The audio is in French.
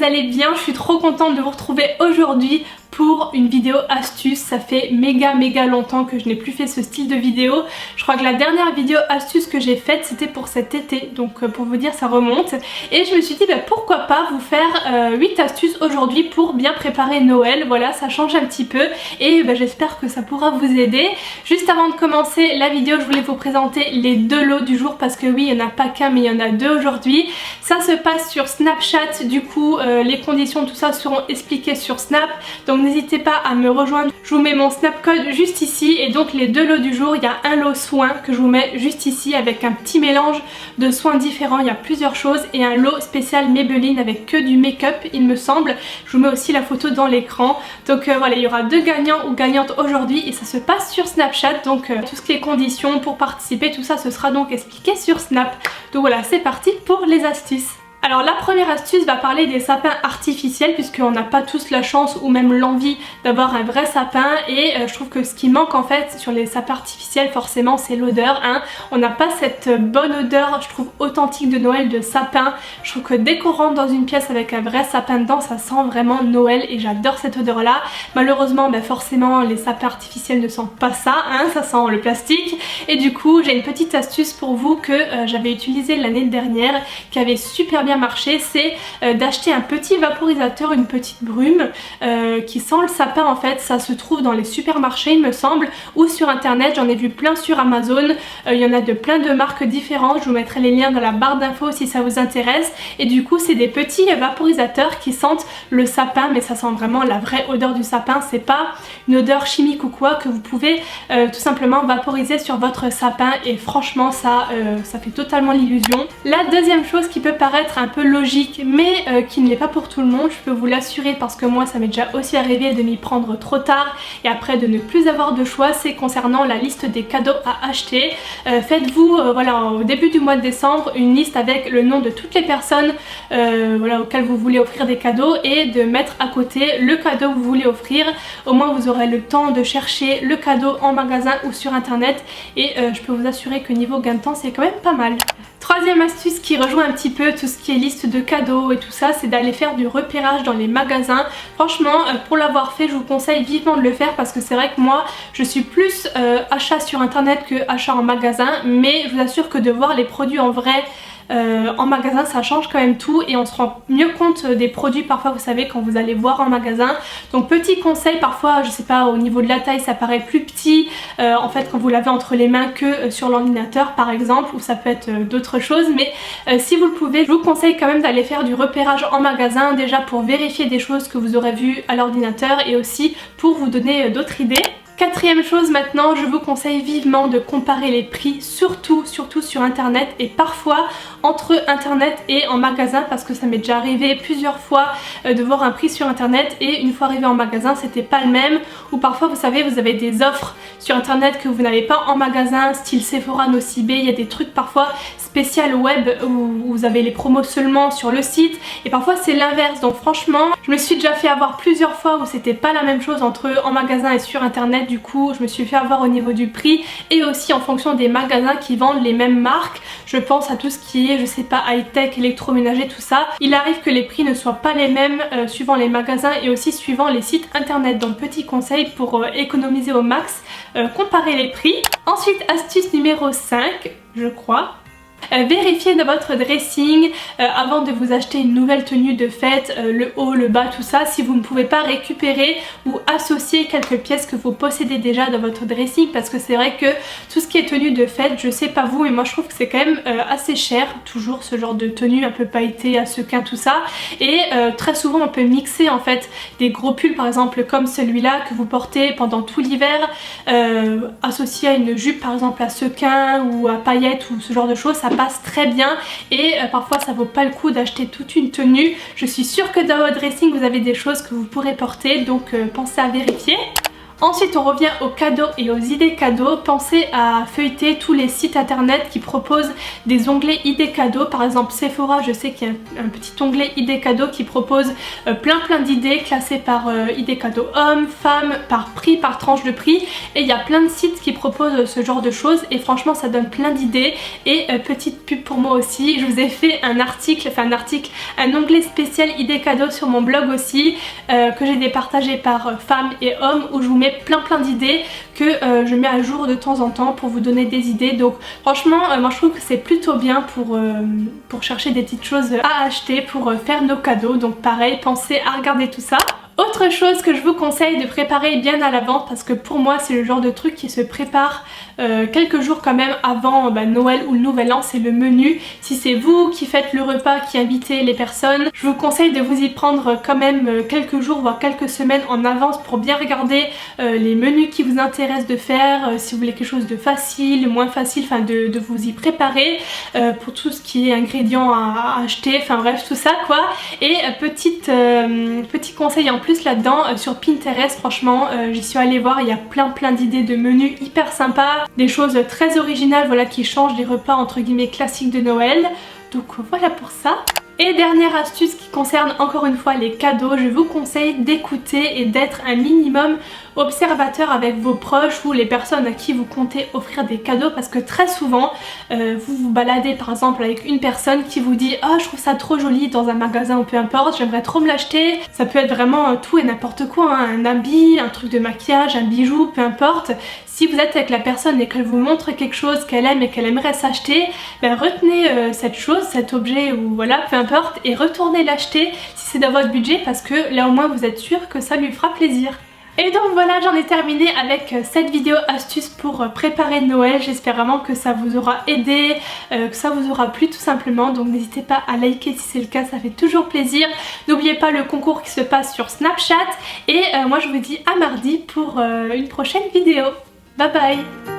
allez bien. Je suis trop contente de vous retrouver aujourd'hui pour une vidéo astuce. Ça fait méga longtemps que je n'ai plus fait ce style de vidéo. Je crois que la dernière vidéo astuce que j'ai faite c'était pour cet été, donc pour vous dire ça remonte. Et je me suis dit pourquoi pas vous faire 8 astuces aujourd'hui pour bien préparer Noël. Voilà, ça change un petit peu et j'espère que ça pourra vous aider. Juste avant de commencer la vidéo, je voulais vous présenter les deux lots du jour parce que oui, il n'y en a pas qu'un mais il y en a deux aujourd'hui. Ça se passe sur Snapchat, du coup les conditions tout ça seront expliquées sur Snap, donc n'hésitez pas à me rejoindre. Je vous mets mon Snap code juste ici. Et donc les deux lots du jour, il y a un lot soin que je vous mets juste ici avec un petit mélange de soins différents, il y a plusieurs choses, et un lot spécial Maybelline avec que du make-up il me semble. Je vous mets aussi la photo dans l'écran. Donc voilà, il y aura deux gagnants ou gagnantes aujourd'hui et ça se passe sur Snapchat. Donc tout ce qui est conditions pour participer, tout ça ce sera donc expliqué sur Snap. Donc voilà, c'est parti pour les astuces. Alors la première astuce va parler des sapins artificiels, puisqu'on n'a pas tous la chance ou même l'envie d'avoir un vrai sapin, et je trouve que ce qui manque en fait sur les sapins artificiels forcément c'est l'odeur, hein. On n'a pas cette bonne odeur, je trouve, authentique de Noël de sapin. Je trouve que dès qu'on rentre dans une pièce avec un vrai sapin dedans, ça sent vraiment Noël et j'adore cette odeur là. Malheureusement forcément les sapins artificiels ne sentent pas ça, hein, ça sent le plastique. Et du coup j'ai une petite astuce pour vous que j'avais utilisée l'année dernière, qui avait super bien marché, c'est d'acheter un petit vaporisateur, une petite brume qui sent le sapin. En fait ça se trouve dans les supermarchés il me semble, ou sur internet, j'en ai vu plein sur Amazon. Il y en a de plein de marques différentes, je vous mettrai les liens dans la barre d'infos si ça vous intéresse. Et du coup c'est des petits vaporisateurs qui sentent le sapin, mais ça sent vraiment la vraie odeur du sapin, c'est pas une odeur chimique ou quoi, que vous pouvez tout simplement vaporiser sur votre sapin, et franchement ça fait totalement l'illusion. La deuxième chose qui peut paraître un peu logique mais qui ne l'est pas pour tout le monde, je peux vous l'assurer parce que moi ça m'est déjà aussi arrivé de m'y prendre trop tard et après de ne plus avoir de choix, c'est concernant la liste des cadeaux à acheter. Faites-vous voilà, au début du mois de décembre une liste avec le nom de toutes les personnes voilà, auxquelles vous voulez offrir des cadeaux, et de mettre à côté le cadeau que vous voulez offrir. Au moins vous aurez le temps de chercher le cadeau en magasin ou sur internet, et je peux vous assurer que niveau gain de temps c'est quand même pas mal. Troisième astuce qui rejoint un petit peu tout ce qui est liste de cadeaux et tout ça, c'est d'aller faire du repérage dans les magasins. Franchement pour l'avoir fait, je vous conseille vivement de le faire parce que c'est vrai que moi je suis plus achat sur internet que achat en magasin, mais je vous assure que de voir les produits en vrai en magasin ça change quand même tout, et on se rend mieux compte des produits parfois, vous savez, quand vous allez voir en magasin. Donc petit conseil, parfois je sais pas, au niveau de la taille ça paraît plus petit en fait quand vous l'avez entre les mains que sur l'ordinateur par exemple, ou ça peut être d'autres choses, mais si vous le pouvez, je vous conseille quand même d'aller faire du repérage en magasin, déjà pour vérifier des choses que vous aurez vues à l'ordinateur et aussi pour vous donner d'autres idées. Quatrième chose maintenant, je vous conseille vivement de comparer les prix, surtout sur internet, et parfois entre internet et en magasin, parce que ça m'est déjà arrivé plusieurs fois de voir un prix sur internet et une fois arrivé en magasin c'était pas le même, ou parfois vous savez vous avez des offres sur internet que vous n'avez pas en magasin, style Sephora, Nocibé, il y a des trucs parfois spécial web où vous avez les promos seulement sur le site, et parfois c'est l'inverse. Donc franchement je me suis déjà fait avoir plusieurs fois où c'était pas la même chose entre en magasin et sur internet. Du coup je me suis fait avoir au niveau du prix et aussi en fonction des magasins qui vendent les mêmes marques. Je pense à tout ce qui est, je sais pas, high-tech, électroménager, tout ça. Il arrive que les prix ne soient pas les mêmes suivant les magasins et aussi suivant les sites internet. Donc petit conseil pour économiser au max, comparer les prix. Ensuite astuce numéro 5 je crois. Vérifiez dans votre dressing avant de vous acheter une nouvelle tenue de fête, le haut, le bas, tout ça, si vous ne pouvez pas récupérer ou associer quelques pièces que vous possédez déjà dans votre dressing, parce que c'est vrai que tout ce qui est tenue de fête, je sais pas vous mais moi je trouve que c'est quand même assez cher toujours ce genre de tenue un peu pailletée, à sequin, tout ça, et très souvent on peut mixer en fait des gros pulls par exemple comme celui-là que vous portez pendant tout l'hiver, associé à une jupe par exemple à sequin ou à paillettes ou ce genre de choses, ça passe très bien, et parfois ça vaut pas le coup d'acheter toute une tenue. Je suis sûre que dans votre dressing vous avez des choses que vous pourrez porter, donc pensez à vérifier. Ensuite on revient aux cadeaux et aux idées cadeaux. Pensez à feuilleter tous les sites internet qui proposent des onglets idées cadeaux. Par exemple Sephora, je sais qu'il y a un petit onglet idées cadeaux qui propose plein d'idées classées par idées cadeaux hommes, femmes, par prix, par tranche de prix. Et il y a plein de sites qui proposent ce genre de choses et franchement ça donne plein d'idées. Et petite pub pour moi aussi, je vous ai fait un onglet spécial idées cadeaux sur mon blog aussi que j'ai départagé par femmes et hommes où je vous mets plein d'idées que je mets à jour de temps en temps pour vous donner des idées. Donc franchement moi je trouve que c'est plutôt bien pour chercher des petites choses à acheter pour faire nos cadeaux. Donc pareil, pensez à regarder tout ça. Autre chose que je vous conseille de préparer bien à l'avance, parce que pour moi c'est le genre de truc qui se prépare quelques jours quand même avant Noël ou le Nouvel An, c'est le menu. Si c'est vous qui faites le repas, qui invitez les personnes, je vous conseille de vous y prendre quand même quelques jours voire quelques semaines en avance pour bien regarder les menus qui vous intéressent de faire, si vous voulez quelque chose de facile, moins facile, enfin de vous y préparer pour tout ce qui est ingrédients à acheter, enfin bref tout ça quoi. Et petit conseil en plus là-dedans, sur Pinterest franchement j'y suis allée voir, il y a plein d'idées de menus hyper sympas, des choses très originales voilà qui changent des repas entre guillemets classiques de Noël. Donc voilà pour ça. Et dernière astuce qui concerne encore une fois les cadeaux, je vous conseille d'écouter et d'être un minimum observateur avec vos proches ou les personnes à qui vous comptez offrir des cadeaux, parce que très souvent vous vous baladez par exemple avec une personne qui vous dit oh je trouve ça trop joli dans un magasin ou peu importe, j'aimerais trop me l'acheter. Ça peut être vraiment tout et n'importe quoi, hein, un habit, un truc de maquillage, un bijou, peu importe. Si vous êtes avec la personne et qu'elle vous montre quelque chose qu'elle aime et qu'elle aimerait s'acheter, retenez cette chose, cet objet ou voilà, peu importe, et retournez l'acheter si c'est dans votre budget, parce que là au moins vous êtes sûr que ça lui fera plaisir. Et donc voilà, j'en ai terminé avec cette vidéo astuce pour préparer Noël. J'espère vraiment que ça vous aura aidé, que ça vous aura plu tout simplement. Donc n'hésitez pas à liker si c'est le cas, ça fait toujours plaisir. N'oubliez pas le concours qui se passe sur Snapchat. Et moi je vous dis à mardi pour une prochaine vidéo. Bye bye!